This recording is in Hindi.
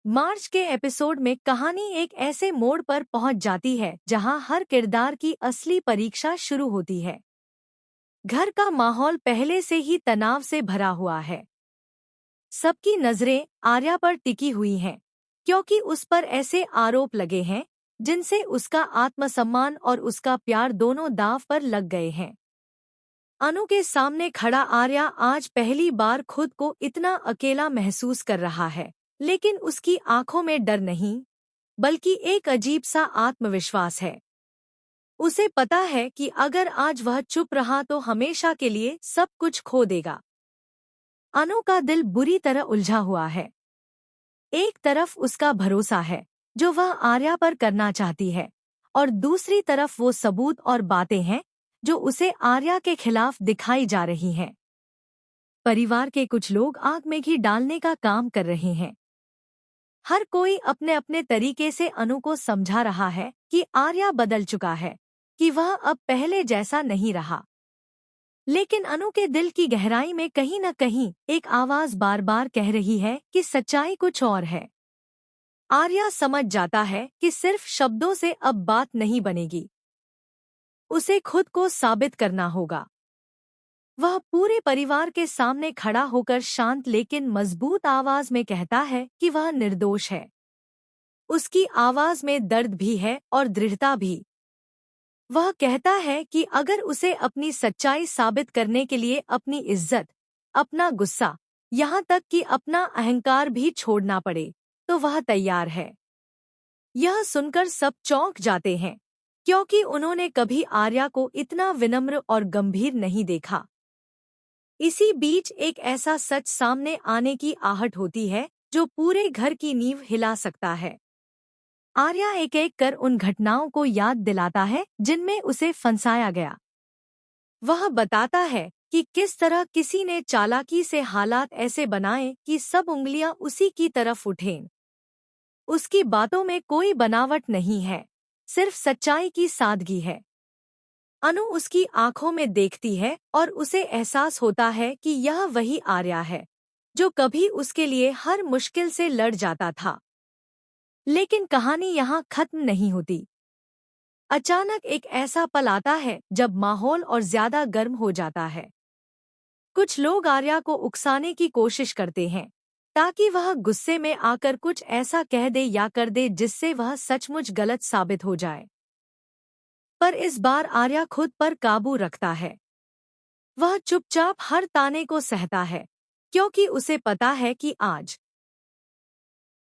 मार्च के एपिसोड में कहानी एक ऐसे मोड़ पर पहुंच जाती है जहां हर किरदार की असली परीक्षा शुरू होती है। घर का माहौल पहले से ही तनाव से भरा हुआ है। सबकी नजरें आर्या पर टिकी हुई हैं, क्योंकि उस पर ऐसे आरोप लगे हैं जिनसे उसका आत्मसम्मान और उसका प्यार दोनों दांव पर लग गए हैं। अनु के सामने खड़ा आर्या आज पहली बार खुद को इतना अकेला महसूस कर रहा है, लेकिन उसकी आंखों में डर नहीं, बल्कि एक अजीब सा आत्मविश्वास है। उसे पता है कि अगर आज वह चुप रहा तो हमेशा के लिए सब कुछ खो देगा। अनु का दिल बुरी तरह उलझा हुआ है। एक तरफ उसका भरोसा है जो वह आर्या पर करना चाहती है, और दूसरी तरफ वो सबूत और बातें हैं जो उसे आर्या के खिलाफ दिखाई जा रही हैं। परिवार के कुछ लोग आग में घी डालने का काम कर रहे हैं। हर कोई अपने अपने तरीके से अनु को समझा रहा है कि आर्या बदल चुका है, कि वह अब पहले जैसा नहीं रहा। लेकिन अनु के दिल की गहराई में कहीं न कहीं एक आवाज बार बार कह रही है कि सच्चाई कुछ और है। आर्या समझ जाता है कि सिर्फ शब्दों से अब बात नहीं बनेगी। उसे खुद को साबित करना होगा। वह पूरे परिवार के सामने खड़ा होकर शांत लेकिन मजबूत आवाज में कहता है कि वह निर्दोष है। उसकी आवाज में दर्द भी है और दृढ़ता भी। वह कहता है कि अगर उसे अपनी सच्चाई साबित करने के लिए अपनी इज्जत, अपना गुस्सा, यहाँ तक कि अपना अहंकार भी छोड़ना पड़े, तो वह तैयार है। यह सुनकर सब चौंक जाते हैं, क्योंकि उन्होंने कभी आर्या को इतना विनम्र और गंभीर नहीं देखा। इसी बीच एक ऐसा सच सामने आने की आहट होती है जो पूरे घर की नींव हिला सकता है। आर्या एक एक कर उन घटनाओं को याद दिलाता है जिनमें उसे फंसाया गया। वह बताता है कि किस तरह किसी ने चालाकी से हालात ऐसे बनाए कि सब उंगलियां उसी की तरफ उठें। उसकी बातों में कोई बनावट नहीं है, सिर्फ सच्चाई की सादगी है। अनु उसकी आंखों में देखती है और उसे एहसास होता है कि यह वही आर्या है जो कभी उसके लिए हर मुश्किल से लड़ जाता था। लेकिन कहानी यहाँ खत्म नहीं होती। अचानक एक ऐसा पल आता है जब माहौल और ज्यादा गर्म हो जाता है। कुछ लोग आर्या को उकसाने की कोशिश करते हैं, ताकि वह गुस्से में आकर कुछ ऐसा कह दे या कर दे जिससे वह सचमुच गलत साबित हो जाए। पर इस बार आर्या खुद पर काबू रखता है। वह चुपचाप हर ताने को सहता है, क्योंकि उसे पता है कि आज